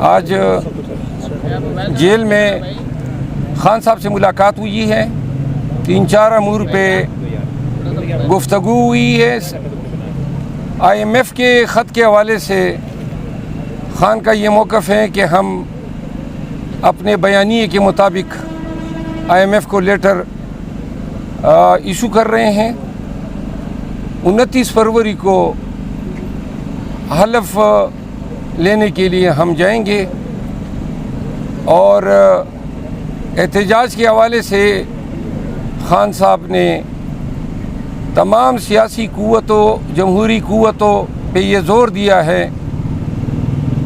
آج جیل میں خان صاحب سے ملاقات ہوئی ہے، 3-4 امور پہ گفتگو ہوئی ہے۔ IMF کے خط کے حوالے سے خان کا یہ موقف ہے کہ ہم اپنے بیانیے کے مطابق IMF کو لیٹر ایشو کر رہے ہیں۔ 29 فروری کو حلف لینے کے لیے ہم جائیں گے، اور احتجاج کے حوالے سے خان صاحب نے تمام سیاسی قوتوں، جمہوری قوتوں پہ یہ زور دیا ہے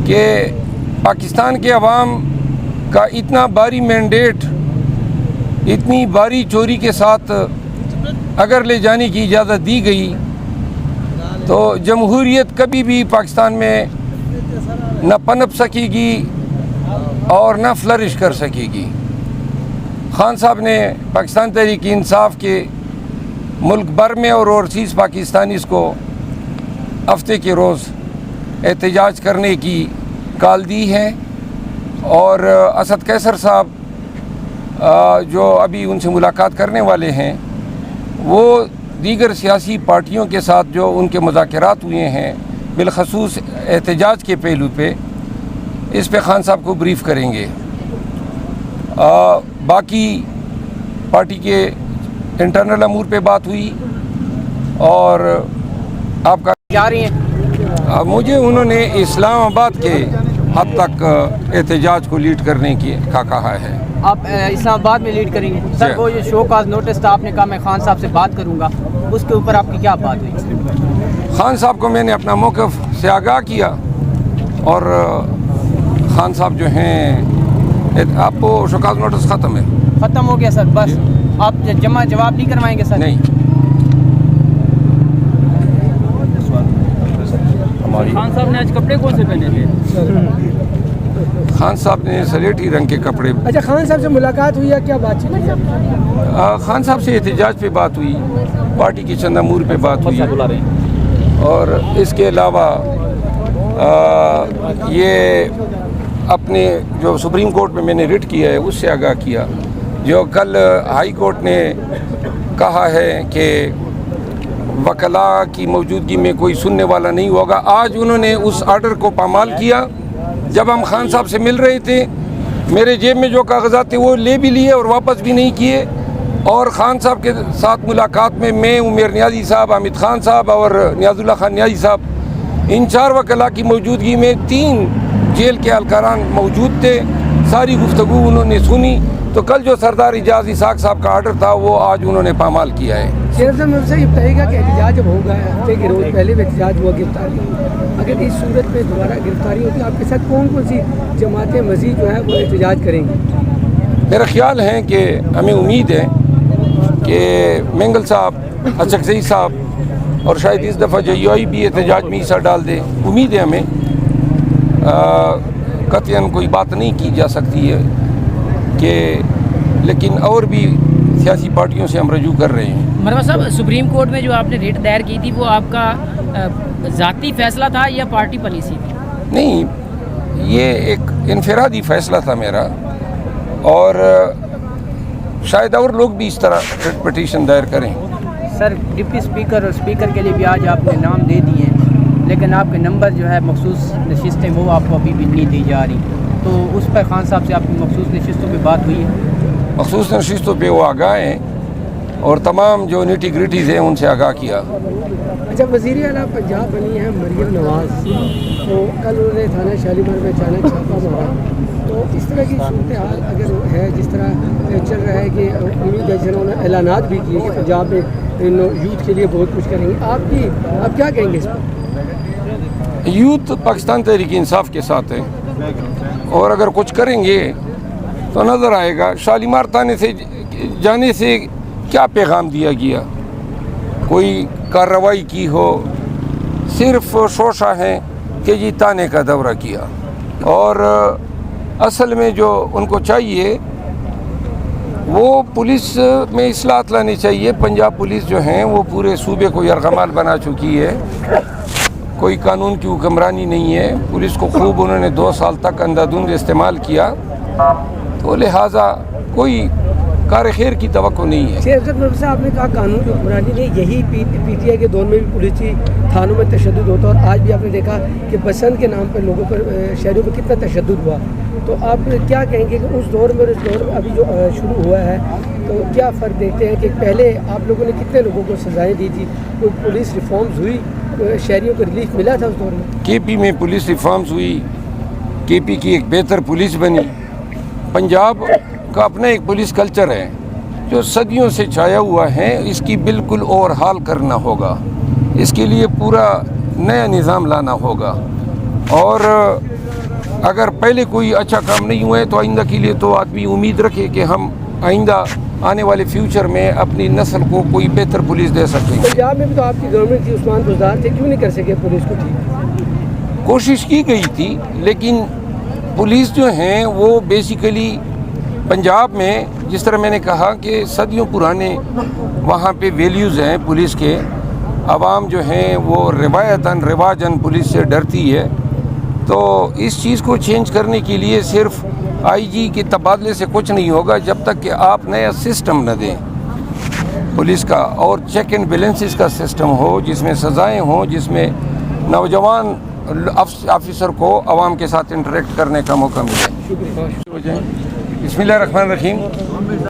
کہ پاکستان کے عوام کا اتنا بھاری مینڈیٹ، اتنی بھاری چوری کے ساتھ اگر لے جانے کی اجازت دی گئی تو جمہوریت کبھی بھی پاکستان میں نہ پنپ سکے گی اور نہ فلرش کر سکے گی۔ خان صاحب نے پاکستان تحریک انصاف کے ملک بھر میں اور اوورسیز پاکستانیز کو ہفتے کے روز احتجاج کرنے کی کال دی ہے، اور اسد قیصر صاحب جو ابھی ان سے ملاقات کرنے والے ہیں، وہ دیگر سیاسی پارٹیوں کے ساتھ جو ان کے مذاکرات ہوئے ہیں بالخصوص احتجاج کے پہلو پہ، اس پہ خان صاحب کو بریف کریں گے۔ باقی پارٹی کے انٹرنل امور پہ بات ہوئی، اور آپ کا جا رہی ہیں مجھے انہوں نے اسلام آباد کے حد تک احتجاج کو لیڈ کرنے کا کہا ہے۔ آپ اسلام آباد میں لیڈ کریں گے؟ سر وہ یہ شو کاز نوٹس تھا، آپ نے کہا میں خان صاحب سے بات کروں گا، اس کے اوپر آپ کی کیا بات ہوئی؟ خان صاحب کو میں نے اپنا موقف سے آگاہ کیا، اور خان صاحب جو ہیں، آپ کو شو کاز نوٹس ختم ہے؟ ختم ہو گیا سر، بس آپ جمع جواب نہیں کروائیں گے سر؟ نہیں۔ خان صاحب نے آج کپڑے کون سے پہنے تھے؟ خان صاحب نے سلیٹی رنگ کے کپڑے۔ اچھا، خان صاحب سے ملاقات ہوئی ہے، کیا بات چیت ہوئی؟ خان صاحب سے احتجاج پہ بات ہوئی، پارٹی کے چند امور پہ بات ہوئی، اور اس کے علاوہ یہ اپنے جو سپریم کورٹ میں نے ریٹ کیا ہے اس سے آگاہ کیا، جو کل ہائی کورٹ نے کہا ہے کہ وکلاء کی موجودگی میں کوئی سننے والا نہیں ہوگا۔ آج انہوں نے اس آرڈر کو پامال کیا۔ جب ہم خان صاحب سے مل رہے تھے، میرے جیب میں جو کاغذات تھے وہ لے بھی لیے اور واپس بھی نہیں کیے، اور خان صاحب کے ساتھ ملاقات میں عمیر نیازی صاحب، حامد خان صاحب اور نیاز اللہ خان نیازی صاحب، ان 4 وکلاء کی موجودگی میں 3 جیل کے اہلکاران موجود تھے۔ ساری گفتگو انہوں نے سنی، تو کل جو سردار اعجاز اسحاق صاحب کا آرڈر تھا وہ آج انہوں نے پامال کیا ہے۔ شیخ صاحب مجھ سے یہ بتائیے گا کہ احتجاج جب ہوگا، ہفتے کے روز پہلے بھی احتجاج ہوا، گرفتاری ہوئی، اگر اس صورت میں دوبارہ گرفتاری ہوتی ہے، آپ کے ساتھ کون کون سی جماعتیں مزید جو ہے وہ احتجاج کریں گی؟ میرا خیال ہے کہ ہمیں امید ہے کہ مینگل صاحب، اچکزئی صاحب، اور شاید اس دفعہ JUI بھی احتجاج میں حصہ ڈال دے۔ امید ہے ہمیں، قطعاً کوئی بات نہیں کی جا سکتی ہے کہ، لیکن اور بھی سیاسی پارٹیوں سے ہم رجوع کر رہے ہیں۔ مروا صاحب، سپریم کورٹ میں جو آپ نے ریٹ دائر کی تھی وہ آپ کا ذاتی فیصلہ تھا یا پارٹی پالیسی تھی؟ نہیں، یہ ایک انفرادی فیصلہ تھا میرا، اور شاید اور لوگ بھی اس طرح ریٹ پٹیشن دائر کریں۔ سر ڈپٹی اسپیکر اور اسپیکر کے لیے بھی آج آپ نے نام دے دیے ہیں، لیکن آپ کے نمبر جو ہے مخصوص نشستیں وہ آپ کو ابھی بھی نہیں دی جا رہی، تو اس پر خان صاحب سے آپ کی مخصوص نشستوں پہ بات ہوئی ہے؟ مخصوص نشستوں پہ وہ آگاہ ہیں، اور تمام جو نیٹی گریٹیز ہیں ان سے آگاہ کیا۔ اچھا، وزیر اعلیٰ پنجاب بنی ہے مریم نواز، تو کل انہوں نے تھانہ شالیمار میں اچانک چھاپا مارا، تو اس طرح کی صورتحال اگر ہے جس طرح چل رہا ہے کہ امید ہے جنہوں نے اعلانات بھی کیے کہ پنجاب میں یوتھ کے لیے بہت کچھ کریں گے، آپ کیا کہیں گے اس پر؟ یوتھ پاکستان تحریک انصاف کے ساتھ ہے، اور اگر کچھ کریں گے تو نظر آئے گا۔ شالیمار تانے سے جانے سے کیا پیغام دیا گیا؟ کوئی کارروائی کی ہو؟ صرف شوشہ ہیں کہ جی تانے کا دورہ کیا، اور اصل میں جو ان کو چاہیے وہ پولیس میں اصلاحات لانی چاہیے۔ پنجاب پولیس جو ہیں وہ پورے صوبے کو یرغمال بنا چکی ہے، کوئی قانون کی حکمرانی نہیں ہے. پولیس کو خوب انہوں نے 2 سال تک اندھادھند استعمال کیا, تو لہٰذا کوئی کار خیر کی توقع نہیں ہے. شیخ افضل مرتضیٰ صاحب نے کہا قانون کی حکمرانی نہیں, یہی پی ٹی آئی کے دور میں بھی پولیسی تھانوں میں تشدد ہوتا, اور آج بھی آپ نے دیکھا کہ پسند کے نام پر لوگوں پر شہریوں پر کتنا تشدد ہوا. تو آپ کیا کہیں گے کہ اس دور میں اور اس دور میں ابھی جو شروع ہوا ہے, تو کیا فرق دیکھتے ہیں کہ پہلے آپ لوگوں نے کتنے لوگوں کو سزائیں دی تھی, کوئی پولیس ریفارمز ہوئی, شہریوں کو ریلیف ملا تھا اس دور میں؟ کے پی میں پولیس ریفارمز ہوئی, کے پی کی ایک بہتر پولیس بنی. پنجاب کا اپنا ایک پولیس کلچر ہے جو صدیوں سے چھایا ہوا ہے, اس کی بالکل اوور ہال کرنا ہوگا. اس کے لیے پورا نیا نظام لانا ہوگا, اور اگر پہلے کوئی اچھا کام نہیں ہوا ہے تو آئندہ کے لیے تو آدمی امید رکھے کہ ہم آئندہ آنے والے فیوچر میں اپنی نسل کو کوئی بہتر پولیس دے سکیں. پنجاب میں بھی تو آپ کی گورنمنٹ تھی, عثمان بزدار تھے, کیوں نہیں کر سکے پولیس کو ٹھیک؟ کوشش کی گئی تھی, لیکن پولیس جو ہیں وہ بیسیکلی پنجاب میں, جس طرح میں نے کہا کہ صدیوں پرانے وہاں پہ ویلیوز ہیں پولیس کے. عوام جو ہیں وہ روایتاً رواجاً پولیس سے ڈرتی ہے. تو اس چیز کو چینج کرنے کے لیے صرف آئی جی کے تبادلے سے کچھ نہیں ہوگا جب تک کہ آپ نیا سسٹم نہ دیں پولیس کا, اور چیک اینڈ بیلنسز کا سسٹم ہو, جس میں سزائیں ہوں, جس میں نوجوان آفیسر کو عوام کے ساتھ انٹریکٹ کرنے کا موقع ملے. بسم اللہ الرحمن الرحیم.